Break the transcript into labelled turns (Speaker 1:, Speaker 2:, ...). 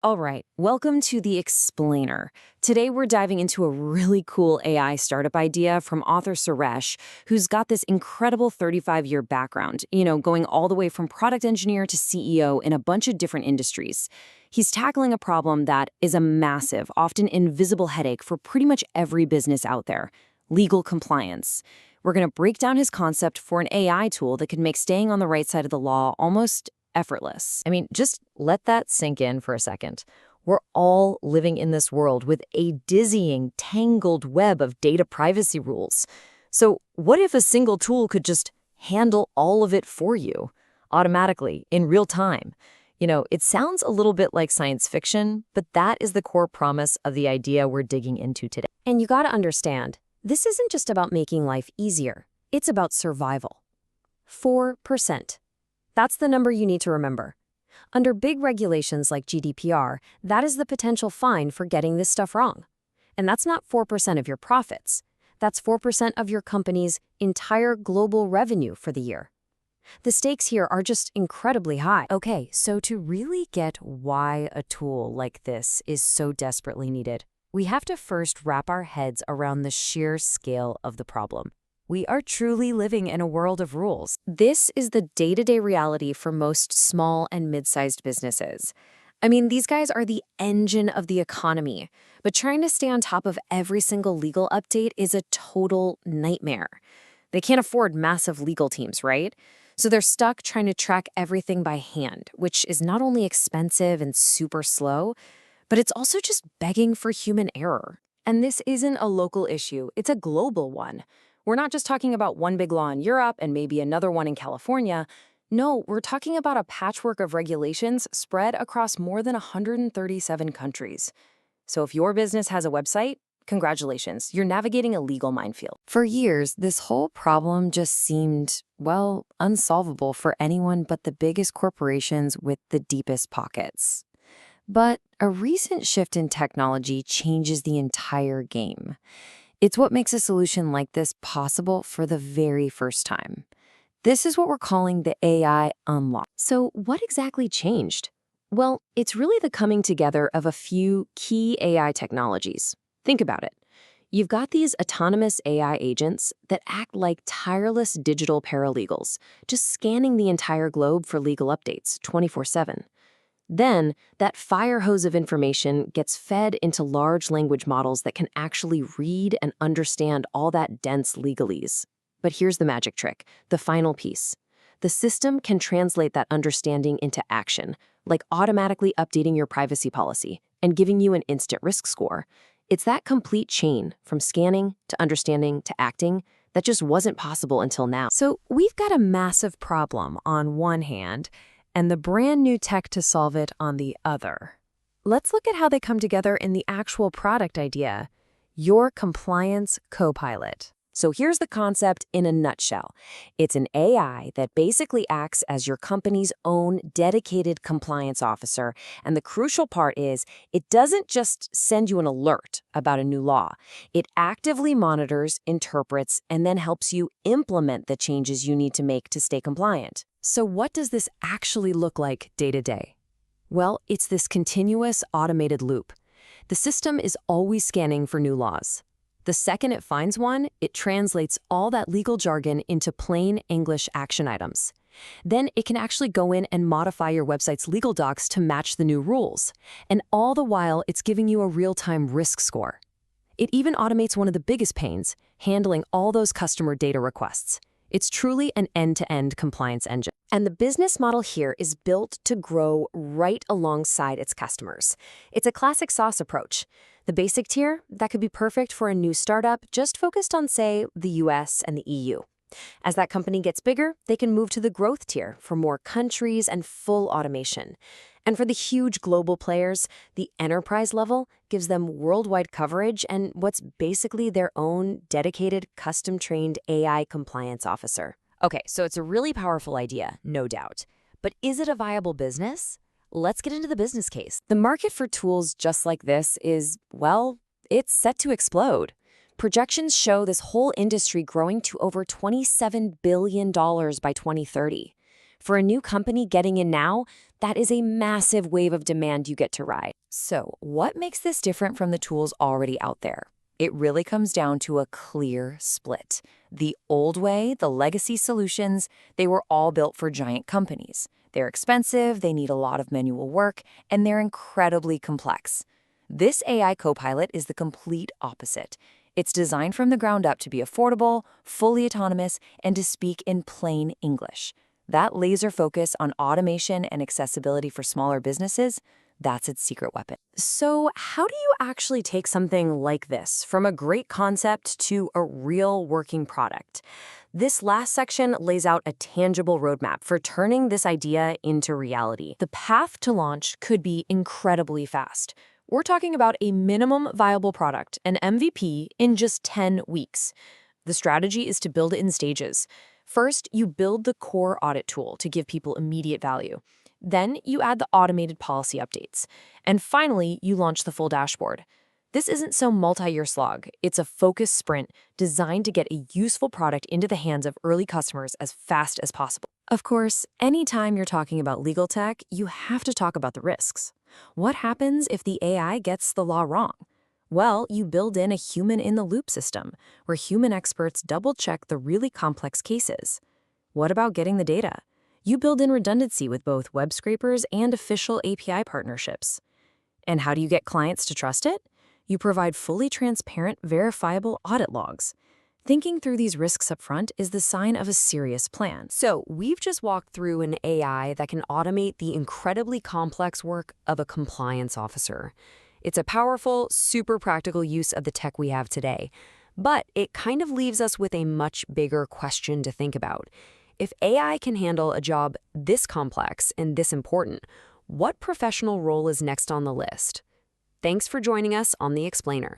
Speaker 1: All right, welcome to The Explainer. Today we're diving into a really cool AI startup idea from author Suresh, who's got this incredible 35-year background, going all the way from product engineer to CEO in a bunch of different industries. He's tackling a problem that is a massive, often invisible headache for pretty much every business out there: legal compliance. We're going to break down his concept for an AI tool that can make staying on the right side of the law almost effortless.
Speaker 2: I mean, just let that sink in for a second. We're all living in this world with a dizzying, tangled web of data privacy rules. So what if a single tool could just handle all of it for you, automatically, in real time? It sounds a little bit like science fiction, but that is the core promise of the idea we're digging into today.
Speaker 1: And you gotta understand, this isn't just about making life easier. It's about survival. 4%. That's the number you need to remember. Under big regulations like GDPR, that is the potential fine for getting this stuff wrong. And that's not 4% of your profits. That's 4% of your company's entire global revenue for the year. The stakes here are just incredibly high. Okay, so to really get why a tool like this is so desperately needed, we have to first wrap our heads around the sheer scale of the problem. We are truly living in a world of rules. This is the day-to-day reality for most small and mid-sized businesses. I mean, these guys are the engine of the economy, but trying to stay on top of every single legal update is a total nightmare. They can't afford massive legal teams, right? So they're stuck trying to track everything by hand, which is not only expensive and super slow, but it's also just begging for human error. And this isn't a local issue, it's a global one. We're not just talking about one big law in Europe and maybe another one in California. No, we're talking about a patchwork of regulations spread across more than 137 countries. So if your business has a website, congratulations, you're navigating a legal minefield. For years, this whole problem just seemed, well, unsolvable for anyone but the biggest corporations with the deepest pockets. But a recent shift in technology changes the entire game. It's what makes a solution like this possible for the very first time. This is what we're calling the AI unlock. So what exactly changed? Well, it's really the coming together of a few key AI technologies. Think about it. You've got these autonomous AI agents that act like tireless digital paralegals, just scanning the entire globe for legal updates 24/7. Then, that fire hose of information gets fed into large language models that can actually read and understand all that dense legalese. But here's the magic trick, the final piece. The system can translate that understanding into action, like automatically updating your privacy policy and giving you an instant risk score. It's that complete chain, from scanning to understanding to acting, that just wasn't possible until now. So we've got a massive problem on one hand, and the brand new tech to solve it on the other. Let's look at how they come together in the actual product idea, your compliance Copilot. So here's the concept in a nutshell. It's an AI that basically acts as your company's own dedicated compliance officer, and the crucial part is it doesn't just send you an alert about a new law. It actively monitors, interprets, and then helps you implement the changes you need to make to stay compliant. So what does this actually look like day to day? Well, it's this continuous automated loop. The system is always scanning for new laws. The second it finds one, it translates all that legal jargon into plain English action items. Then it can actually go in and modify your website's legal docs to match the new rules. And all the while, it's giving you a real-time risk score. It even automates one of the biggest pains, handling all those customer data requests. It's truly an end-to-end compliance engine. And the business model here is built to grow right alongside its customers. It's a classic SaaS approach. The basic tier, that could be perfect for a new startup just focused on, say, the US and the EU. As that company gets bigger, they can move to the growth tier for more countries and full automation. And for the huge global players, the enterprise level gives them worldwide coverage and what's basically their own dedicated, custom-trained AI compliance officer. Okay, so it's a really powerful idea, no doubt. But is it a viable business? Let's get into the business case. The market for tools just like this is, well, it's set to explode. Projections show this whole industry growing to over $27 billion by 2030. For a new company getting in now, That is a massive wave of demand you get to ride.
Speaker 2: So, what makes this different from the tools already out there? It really comes down to a clear split. The old way, the legacy solutions, they were all built for giant companies. They're expensive, they need a lot of manual work, and they're incredibly complex. This AI Copilot is the complete opposite. It's designed from the ground up to be affordable, fully autonomous, and to speak in plain English. That laser focus on automation and accessibility for smaller businesses, that's its secret weapon.
Speaker 1: So how do you actually take something like this from a great concept to a real working product? This last section lays out a tangible roadmap for turning this idea into reality. The path to launch could be incredibly fast. We're talking about a minimum viable product, an MVP, in just 10 weeks. The strategy is to build it in stages. First, you build the core audit tool to give people immediate value. Then you add the automated policy updates. And finally, you launch the full dashboard. This isn't some multi-year slog. It's a focused sprint designed to get a useful product into the hands of early customers as fast as possible. Of course, anytime you're talking about legal tech, you have to talk about the risks. What happens if the AI gets the law wrong? Well, you build in a human-in-the-loop system, where human experts double-check the really complex cases. What about getting the data? You build in redundancy with both web scrapers and official API partnerships. And how do you get clients to trust it? You provide fully transparent, verifiable audit logs. Thinking through these risks up front is the sign of a serious plan. So, we've just walked through an AI that can automate the incredibly complex work of a compliance officer. It's a powerful, super practical use of the tech we have today. But it kind of leaves us with a much bigger question to think about. If AI can handle a job this complex and this important, what professional role is next on the list? Thanks for joining us on The Explainer.